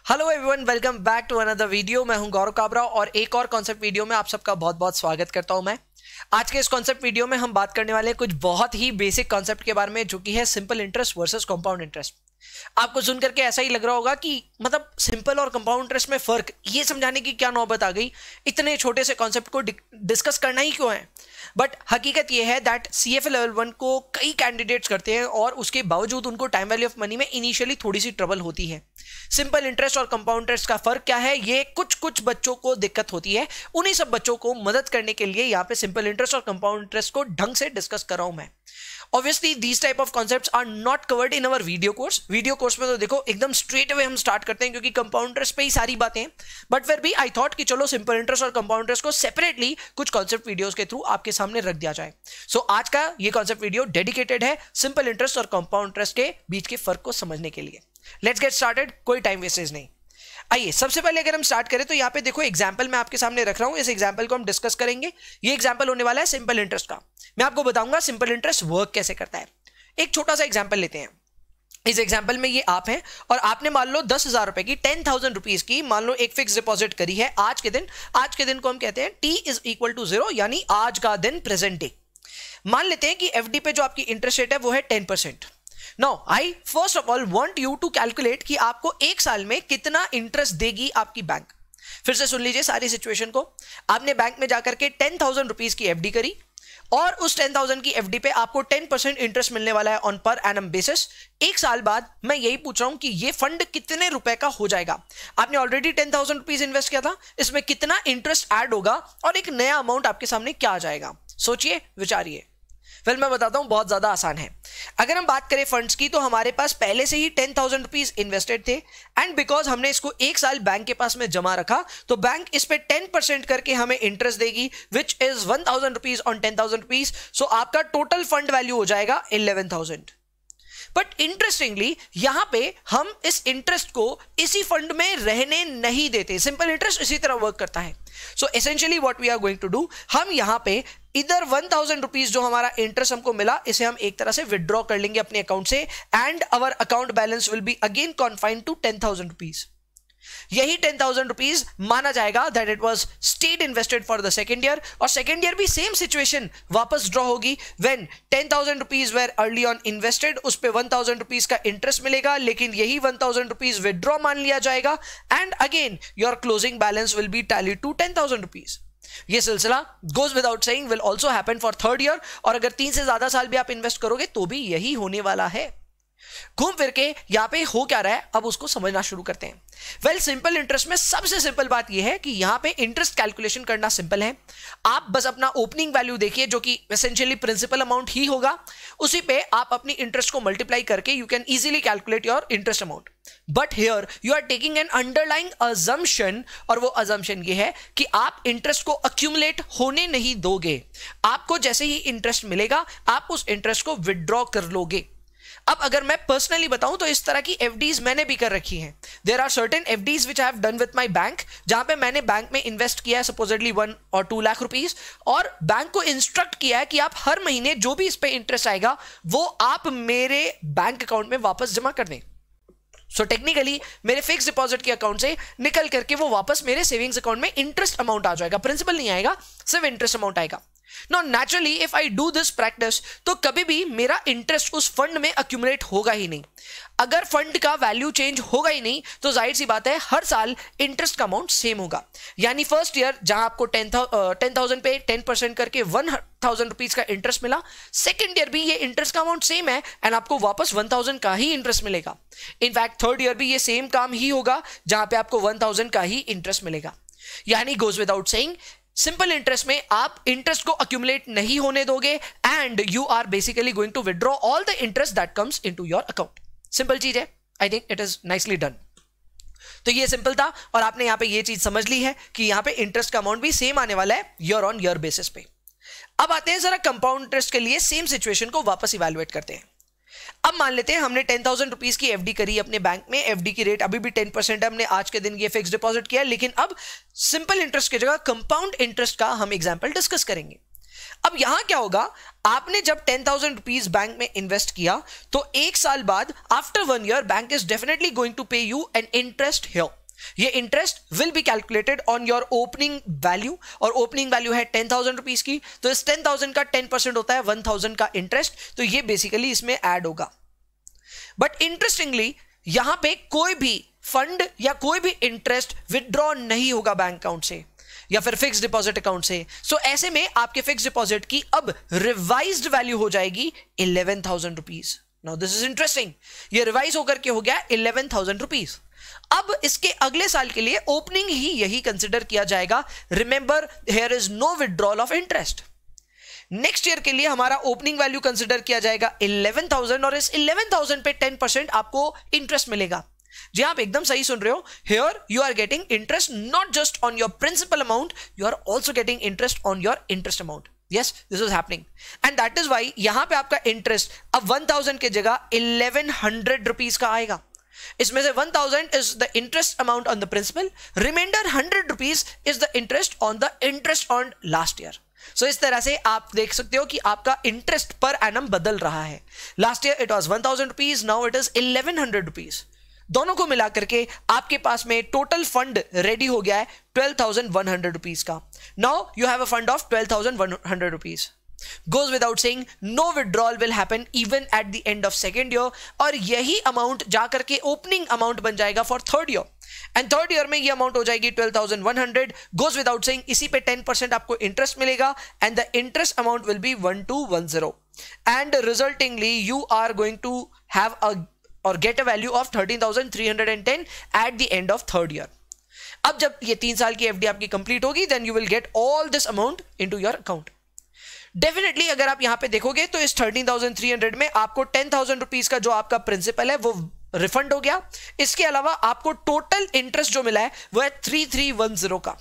Hello everyone, welcome back to another video. मैं हूं गौरव काबरा और एक और कॉन्सेप्ट वीडियो में आप सबका बहुत बहुत स्वागत करता हूं। मैं आज के इस कॉन्सेप्ट वीडियो में हम बात करने वाले हैं कुछ बहुत ही बेसिक कॉन्सेप्ट के बारे में, जो कि है simple interest versus compound interest. आपको सुन करके ऐसा ही लग रहा होगा कि मतलब सिंपल और कंपाउंड इंटरेस्ट में फर्क, ये समझाने की क्या नौबत आ गई, इतने छोटे से कॉन्सेप्ट को डिस्कस करना ही क्यों है। बट हकीकत यह है दैट सीएफए लेवल 1 को कई कैंडिडेट्स करते हैं और उसके बावजूद उनको टाइम वैल्यू ऑफ मनी में इनिशियली थोड़ी सी ट्रबल होती है। सिंपल इंटरेस्ट और कंपाउंड इंटरेस्ट का फर्क क्या है, ये कुछ बच्चों को दिक्कत होती है। उन्हीं सब बच्चों को मदद करने के लिए यहाँ पे सिंपल इंटरेस्ट और कंपाउंड इंटरेस्ट को ढंग से डिस्कस कर रहा हूं मैं। Obviously, these type of concepts are not covered in our video course. Video course में तो देखो एकदम स्ट्रेट अवे हम स्टार्ट करते हैं क्योंकि कंपाउंड इंटरेस्ट पे ही सारी बातें हैं। बट फिर भी आई थॉट कि चलो सिंपल इंटरेस्ट और कंपाउंड इंटरेस्ट को सेपरेटली कुछ कॉन्सेप्ट वीडियोस के थ्रू आपके सामने रख दिया जाए। सो आज का ये कॉन्सेप्ट वीडियो डेडिकेटेड है सिंपल इंटरेस्ट और कंपाउंड इंटरेस्ट के बीच के फर्क को समझने के लिए। लेट्स गेट स्टार्टेड, कोई टाइम वेस्टेज नहीं। आइए सबसे पहले अगर हम स्टार्ट करें तो यहाँ पे देखो एग्जांपल मैं आपके सामने रख रहा हूं। इस एग्जांपल को हम डिस्कस करेंगे। ये एग्जांपल होने वाला है सिंपल इंटरेस्ट का। मैं आपको बताऊंगा सिंपल इंटरेस्ट वर्क कैसे करता है। एक छोटा सा एग्जांपल लेते हैं। इस एग्जांपल में ये आप हैं और आपने मान लो 10,000 रुपए की 10,000 रुपीज की मान लो एक फिक्स डिपॉजिट करी है आज के दिन को हम कहते हैं t इज इक्वल टू 0, यानी आज का दिन, प्रेजेंट डे। मान लेते हैं कि एफडी पे जो आपकी इंटरेस्ट रेट है वो है 10%। Now I first of all want you to calculate कि आपको एक साल में कितना इंटरेस्ट देगी आपकी बैंक। फिर से सुन लीजिए सारी सिचुएशन को। आपने बैंक में जाकर के 10,000 रुपीज की एफडी करी और उस 10,000 की एफडी पे आपको 10% इंटरेस्ट मिलने वाला है ऑन पर एनम बेसिस। एक साल बाद मैं यही पूछ रहा हूं कि ये फंड कितने रुपए का हो जाएगा। आपने ऑलरेडी 10,000 रुपीज इन्वेस्ट किया था, इसमें कितना इंटरेस्ट ऐड होगा और एक नया अमाउंट आपके सामने क्या आ जाएगा। सोचिए, विचारिए। फिर मैं बताता हूं, बहुत ज्यादा आसान है। अगर हम बात करें फंड्स की तो हमारे पास पहले से ही 10,000 रुपीज इन्वेस्टेड थे एंड बिकॉज हमने इसको एक साल बैंक के पास में जमा रखा तो बैंक इस पे 10% करके हमें इंटरेस्ट देगी which is 1,000 rupees on 10,000 rupees. So आपका टोटल फंड वैल्यू हो जाएगा 11,000। बट इंटरेस्टिंगली यहां पे हम इस इंटरेस्ट को इसी फंड में रहने नहीं देते। सिंपल इंटरेस्ट इसी तरह वर्क करता है। So essentially what we are going to do, हम यहां पे इधर 1,000 रुपीज जो हमारा इंटरेस्ट हमको मिला इसे हम एक तरह से विदड्रॉ कर लेंगे अपने अकाउंट से and our account balance will be again confined to 10,000 rupees. यही 10,000 रुपीज माना जाएगा that it was state invested for the second year, और सेकेंड ईयर भी सेम सिचुएशन वापस ड्रॉ होगी। When 10,000 rupees were early on invested, उस पे 1,000 rupees का इंटरेस्ट मिलेगा, लेकिन यही 1,000 रुपीज विदड्रॉ मान लिया जाएगा and again your closing balance will be tallied to 10,000 rupees. ये सिलसिला goes without saying will also happen for third year, और अगर 3 से ज्यादा साल भी आप इन्वेस्ट करोगे तो भी यही होने वाला है। घूम फिर के यहां पे हो क्या रहा है, अब उसको समझना शुरू करते हैं। वेल, सिंपल इंटरेस्ट में सबसे सिंपल बात यह है कि यहां पे इंटरेस्ट कैलकुलेशन करना सिंपल है। आप बस अपना ओपनिंग वैल्यू देखिए जो कि एसेंशियली प्रिंसिपल अमाउंट ही होगा, उसी पे आप अपनी इंटरेस्ट को मल्टीप्लाई करके you can easily calculate your interest amount. But here you are taking an underlying assumption, और वो अजम्पशन ये है कि आप इंटरेस्ट को अक्यूमुलेट होने नहीं दोगे। आपको जैसे ही इंटरेस्ट मिलेगा आप उस इंटरेस्ट को विदड्रॉ कर लोगे। अब अगर मैं पर्सनली बताऊं तो इस तरह की एफडीज मैंने भी कर रखी हैं। There are certain FDs which I have done with my bank, जहां पे मैंने बैंक में इन्वेस्ट किया है सपोजिटली 1 और 2 लाख रुपीस, और बैंक को इंस्ट्रक्ट किया है कि आप हर महीने जो भी इस पे इंटरेस्ट आएगा वो आप मेरे बैंक अकाउंट में वापस जमा कर दें। सो टेक्निकली मेरे फिक्स डिपॉजिट के अकाउंट से निकल करके वो वापस मेरे सेविंग्स अकाउंट में इंटरेस्ट अमाउंट आ जाएगा, प्रिंसिपल नहीं आएगा, सिर्फ इंटरेस्ट अमाउंट आएगा। Now naturally if I do this practice तो कभी भी मेरा इंटरेस्ट उस फंड में अक्यूमुलेट होगा ही नहीं। अगर फंड का वैल्यू चेंज होगा ही नहीं तो जाहिर सी बात है हर साल इंटरेस्ट का अमाउंट सेम होगा। यानी फर्स्ट ईयर जहां आपको 10,000 पे 10% करके 1,000 रुपीज का इंटरेस्ट मिला, सेकेंड ईयर भी ये इंटरेस्ट का अमाउंट सेम है एंड आपको वापस 1,000 का ही इंटरेस्ट मिलेगा। इनफैक्ट थर्ड ईयर भी ये सेम काम ही होगा जहां पे आपको 1,000 का ही इंटरेस्ट मिलेगा। यानी goes without saying simple interest में आप इंटरेस्ट को अक्यूमुलेट नहीं होने दोगे and you are basically going to withdraw all the interest that comes into your account. Simple चीज है, I think it is nicely done. तो ये सिंपल था और आपने यहां पे ये चीज समझ ली है कि यहां पे इंटरेस्ट का अमाउंट भी सेम आने वाला है ईयर ऑन ईयर बेसिस पे। अब आते हैं जरा कंपाउंड इंटरेस्ट के लिए सेम सिचुएशन को वापस इवैल्यूएट करते हैं। अब मान लेते हैं हमने 10,000 रुपीज की एफडी करी अपने बैंक में, एफडी की रेट अभी भी 10% है, हमने आज के दिन ये फिक्स डिपॉजिट किया, लेकिन अब सिंपल इंटरेस्ट की जगह कंपाउंड इंटरेस्ट का हम एग्जांपल डिस्कस करेंगे। अब यहां क्या होगा, आपने जब 10,000 रुपीज बैंक में इन्वेस्ट किया तो एक साल बाद after 1 year bank is definitely going to pay you an interest here. ये interest will be calculated on your opening value, और ओपनिंग वैल्यू है 10,000 रुपीज की, तो इस 10,000 का 10% होता है 1,000 का इंटरेस्ट, तो ये बेसिकली इसमें ऐड होगा. बट इंटरेस्टिंगली यहां पे कोई भी फंड या कोई भी इंटरेस्ट विदड्रॉ नहीं होगा बैंक अकाउंट से या फिर फिक्स डिपॉजिट अकाउंट से. सो ऐसे में आपके फिक्स डिपॉजिट की अब रिवाइज्ड वैल्यू हो जाएगी 11,000 rupees. Now this is interesting, ये रिवाइज होकर के हो गया 11,000 रुपीज. अब इसके अगले साल के लिए ओपनिंग ही यही कंसिडर किया जाएगा. Remember here is no withdrawal of interest. Next year के लिए हमारा ओपनिंग वैल्यू कंसिडर किया जाएगा 11,000 और इस 11,000 पे 10% आपको इंटरेस्ट मिलेगा. जी आप एकदम सही सुन रहे हो, here you are getting interest not just on your principal amount, you are also getting interest on your interest amount. Yes, this is happening and that is why यहां पे आपका इंटरेस्ट अब 1,000 की जगह 1,100 रुपीज का आएगा. इसमें से 1,000 is the interest amount on the principal, remainder 100 rupees is the interest on the interest on last year. So इस तरह से आप देख सकते हो कि आपका इंटरेस्ट पर एनम बदल रहा है. Last year it was 1,000 rupees, now it is 1,100 rupees. दोनों को मिला करके आपके पास में टोटल फंड रेडी हो गया है 12,100 रुपीज का. Now you have a fund of 12,100 rupees. Goes without saying, no withdrawal will happen even at the end of second year, और यही अमाउंट जाकर के ओपनिंग अमाउंट बन जाएगा for third year, and third year में ये amount हो जाएगी 12,100. Goes without saying, इसी पे 10% आपको इंटरेस्ट मिलेगा and the interest amount will be 1210, and resultingly you are going to have a or get a value of 13,310 at the end of third year. अब जब ये 3 साल की एफडी आपकी कंप्लीट होगी, then you will get all this amount into your account. Definitely अगर आप यहां पे देखोगे तो इस 13,300 में आपको 10,000 रुपीज का जो आपका प्रिंसिपल है वो रिफंड हो गया. इसके अलावा आपको टोटल इंटरेस्ट जो मिला है वो है 3,310 का.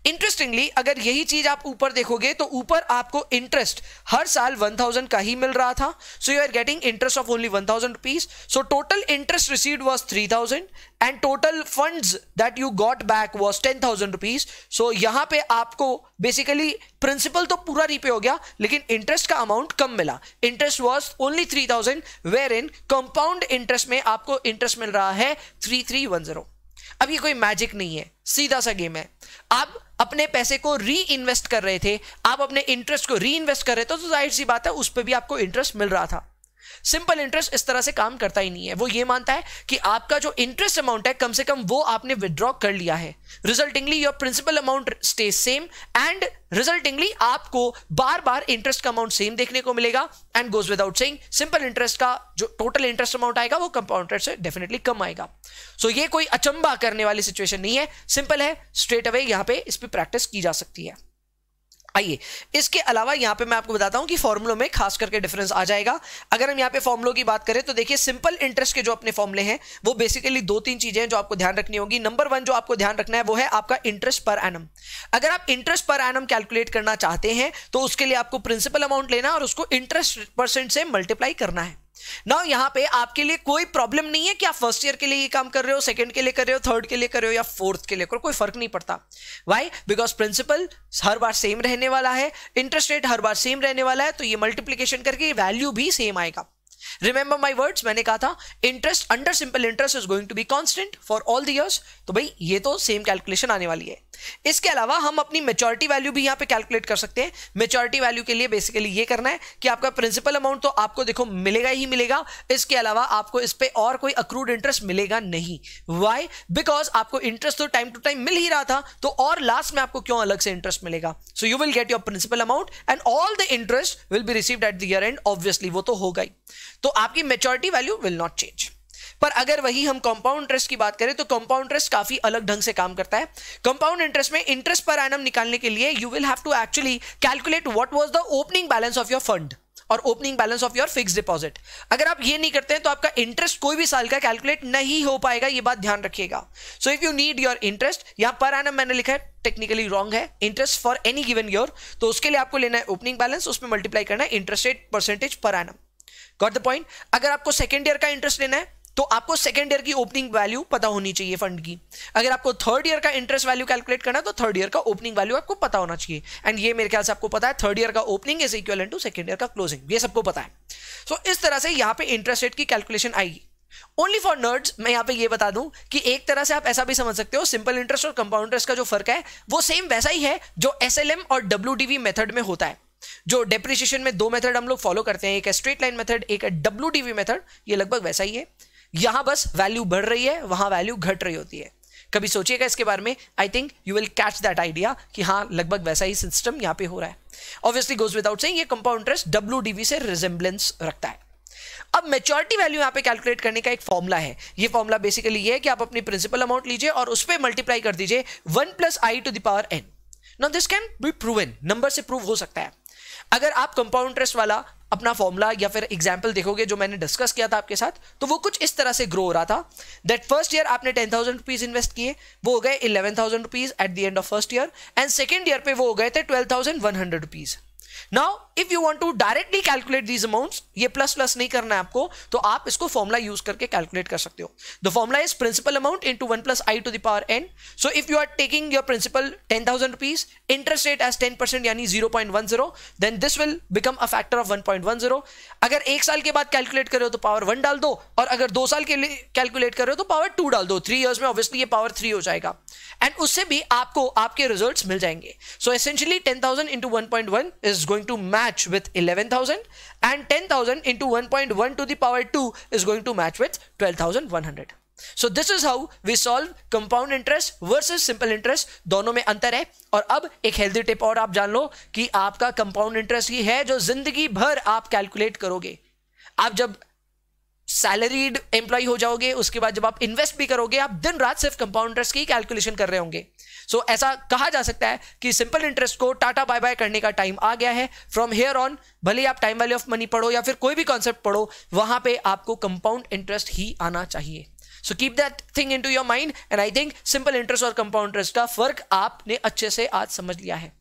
इंटरेस्टिंगली अगर यही चीज आप ऊपर देखोगे तो ऊपर आपको इंटरेस्ट हर साल 1,000 का ही मिल रहा था. So you are getting interest of only 1,000 rupees. So total interest received was 3,000 and total funds that you got back was 10,000 rupees. So यहां पे आपको बेसिकली प्रिंसिपल तो पूरा रीपे हो गया, लेकिन इंटरेस्ट का अमाउंट कम मिला. Interest was only 3,000, where in compound interest में आपको इंटरेस्ट मिल रहा है 3,310. अब ये कोई मैजिक नहीं है, सीधा सा गेम है. आप अपने पैसे को री इन्वेस्ट कर रहे थे, आप अपने इंटरेस्ट को री इन्वेस्ट कर रहे थे, तो जाहिर सी बात है उस पर भी आपको इंटरेस्ट मिल रहा था. सिंपल इंटरेस्ट इस तरह से काम करता ही नहीं है. वो ये मानता है कि आपका जो इंटरेस्ट अमाउंट है कम से कम वो आपने विदड्रॉ कर लिया है. Resultingly your principal amount stay same and resultingly आपको बार बार इंटरेस्ट का अमाउंट सेम देखने को मिलेगा. And goes without saying, simple interest का जो टोटल इंटरेस्ट अमाउंट आएगा वो कंपाउंड इंटरेस्ट से डेफिनेटली कम आएगा. सो ये कोई अचंबा करने वाली सिचुएशन नहीं है, सिंपल है. स्ट्रेट अवे यहां पे इस पर प्रैक्टिस की जा सकती है. आइए इसके अलावा यहां पे मैं आपको बताता हूं कि फॉर्मूलों में खास करके डिफरेंस आ जाएगा. अगर हम यहां पे फॉर्मूलों की बात करें तो देखिए सिंपल इंटरेस्ट के जो अपने फॉर्मूले हैं वो बेसिकली 2-3 चीजें हैं जो आपको ध्यान रखनी होगी. नंबर 1 जो आपको ध्यान रखना है वो है आपका इंटरेस्ट पर एनम. अगर आप इंटरेस्ट पर एनम कैलकुलेट करना चाहते हैं तो उसके लिए आपको प्रिंसिपल अमाउंट लेना और उसको इंटरेस्ट परसेंट से मल्टीप्लाई करना है. नाउ यहां पे आपके लिए कोई प्रॉब्लम नहीं है कि आप फर्स्ट ईयर के लिए ये काम कर रहे हो, सेकंड के लिए कर रहे हो, थर्ड के लिए कर रहे हो या फोर्थ के लिए कर रहे हो, कोई फर्क नहीं पड़ता. व्हाई? बिकॉज प्रिंसिपल हर बार सेम रहने वाला है, इंटरेस्ट रेट हर बार सेम रहने वाला है, तो ये मल्टीप्लीकेशन करके वैल्यू भी सेम आएगा. रिमेंबर माई वर्ड्स, मैंने कहा था interest under simple interest is going to be constant for all the years. तो भाई ये तो सेम कैलकुलेशन आने वाली है. इसके अलावा हम अपनी मैच्योरिटी वैल्यू भी यहां पे कैलकुलेट कर सकते हैं. मैच्योरिटी वैल्यू के लिए बेसिकली ये करना है कि आपका प्रिंसिपल अमाउंट तो आपको देखो मिलेगा ही मिलेगा, इसके अलावा आपको इस पे और कोई अक्रूड इंटरेस्ट मिलेगा नहीं. व्हाई? बिकॉज आपको इंटरेस्ट तो टाइम टू टाइम मिल ही रहा था, तो और लास्ट में आपको क्यों अलग से इंटरेस्ट मिलेगा. So you will get your principal amount and all the interest will be received at the year end. Obviously वो तो होगा ही, तो आपकी maturity value will not change. पर अगर वही हम कंपाउंड इंटरेस्ट की बात करें तो कंपाउंड इंटरेस्ट काफी अलग ढंग से काम करता है. कंपाउंड इंटरेस्ट में इंटरेस्ट पर एनम निकालने के लिए you will have to actually calculate what was the opening balance of your fund or opening balance of your fixed deposit. अगर आप ये नहीं करते हैं तो आपका इंटरेस्ट कोई भी साल का कैलकुलेट नहीं हो पाएगा, ये बात ध्यान रखिएगा. सो if you need your interest, यहां पर एनम मैंने लिखा है, टेक्निकली रॉन्ग है, interest for any given year, तो उसके लिए आपको लेना है ओपनिंग बैलेंस, उसमें मल्टीप्लाई करना है interest rate percentage per annum. Got the point? अगर आपको सेकेंड ईयर का इंटरेस्ट लेना है तो आपको सेकेंड ईयर की ओपनिंग वैल्यू पता होनी चाहिए फंड की। अगर आपको थर्ड ईयर का इंटरेस्ट वैल्यू कैलकुलेट करना है तो थर्ड ईयर का ओपनिंग वैल्यू आपको पता होना चाहिए। एंड ये मेरे ख्याल से आपको पता है, थर्ड ईयर का opening is equivalent to second year का क्लोजिंग, ये सबको पता है। सो इस तरह से यहां पे इंटरेस्ट रेट की कैलकुलेशन आएगी। ओनली फॉर नर्ड्स मैं यहां पे ये बता दूं कि एक तरह से आप ऐसा भी समझ सकते हो, सिंपल इंटरेस्ट और कंपाउंड इंटरेस्ट का जो फर्क है वो सेम वैसा ही है जो एसएलएम और डब्ल्यूडीवी मेथड में होता है। जो डेप्रिसिएशन में दो मेथड हम लोग फॉलो करते हैं, एक है स्ट्रेट लाइन मेथड, एक है डब्ल्यूडीवी मेथड, ये लगभग वैसा ही है। यहां बस वैल्यू बढ़ रही है, वहां वैल्यू घट रही होती है। कभी सोचिएगा इसके बारे में, I think you will catch that idea कि हाँ लगभग वैसा ही सिस्टम यहां पे हो रहा है। ऑब्वियसली गोज विदाउट सेइंग ये कंपाउंड इंटरेस्ट डब्ल्यूडीवी से रिजेंबलेंस रखता है। अब मैच्योरिटी वैल्यू यहां पे कैलकुलेट करने का एक फॉर्मूला है। ये फॉर्मूला बेसिकली ये है कि आप अपनी प्रिंसिपल अमाउंट लीजिए और उस पर मल्टीप्लाई कर दीजिए 1 + i to the power n। Now this can be proven, number से प्रूव हो सकता है। अगर आप कंपाउंड इंटरेस्ट वाला अपना फॉर्मूला या फिर एग्जांपल देखोगे जो मैंने डिस्कस किया था आपके साथ, तो वो कुछ इस तरह से ग्रो हो रहा था दैट फर्स्ट ईयर आपने 10,000 रुपीज इन्वेस्ट किए, वो हो गए 11,000 rupees at the end of first year, and second year पे वो हो गए थे 12,100 rupees. Now if you want to directly calculate these amounts, ये प्लस प्लस नहीं करना है आपको, तो आप इसको फॉर्मूला यूज करके कैलकुलेट कर सकते हो। The formula is principal amount into 1 + i to the power n। So if you are taking your principal 10,000 rupees, interest rate as 10% यानी 0.10, then this will become a factor of 1.10। अगर एक साल के बाद कैलकुलेट करो तो पावर 1 डाल दो, और अगर 2 साल के लिए कैलकुलेट करो तो पावर 2 डाल दो। 3 इयर्स में ऑब्वियसली ये पावर 3 हो जाएगा, एंड उससे भी आपको आपके रिजल्ट्स मिल जाएंगे। So essentially 10,000 into 1.1 is going to match with 11,000, and 10,000 into 1.1 to the power 2 is going to match with 12,100. So this is how we solve compound interest versus simple interest। दोनों में अंतर है। और अब एक हेल्दी टिप और आप जान लो कि आपका कंपाउंड इंटरेस्ट ही है जो जिंदगी भर आप कैलकुलेट करोगे। आप जब सैलरीड एम्प्लॉय हो जाओगे, उसके बाद जब आप इन्वेस्ट भी करोगे, आप दिन रात सिर्फ कंपाउंड इंटरेस्ट की कैलकुलेशन कर रहे होंगे। सो ऐसा कहा जा सकता है कि सिंपल इंटरेस्ट को टाटा बाय बाय करने का टाइम आ गया है। फ्रॉम हियर ऑन भले ही आप टाइम वैल्यू ऑफ मनी पढ़ो या फिर कोई भी कॉन्सेप्ट पढ़ो, वहां पे आपको कंपाउंड इंटरेस्ट ही आना चाहिए। So keep that thing into your mind, and I think simple interest और कंपाउंड इंटरेस्ट का फर्क आपने अच्छे से आज समझ लिया है।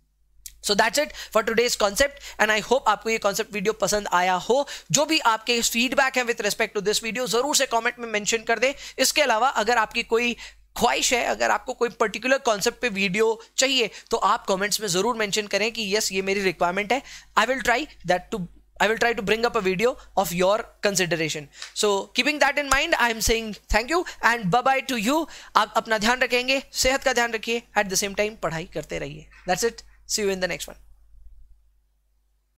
So that's it for today's concept, and I hope आपको ये concept वीडियो पसंद आया हो। जो भी आपके फीडबैक है with respect to this video जरूर से कमेंट में मेंशन कर दे। इसके अलावा अगर आपकी कोई ख्वाहिश है, अगर आपको कोई पर्टिकुलर कॉन्सेप्ट पे वीडियो चाहिए, तो आप कमेंट्स में जरूर मेंशन करें कि यस ये मेरी रिक्वायरमेंट है। I will try to bring up a video of your consideration. So keeping that in mind, I am saying thank you and bye bye to you. आप अपना ध्यान रखेंगे, सेहत का ध्यान रखिए, at the same time पढ़ाई करते रहिए। That's it. See you in the next one.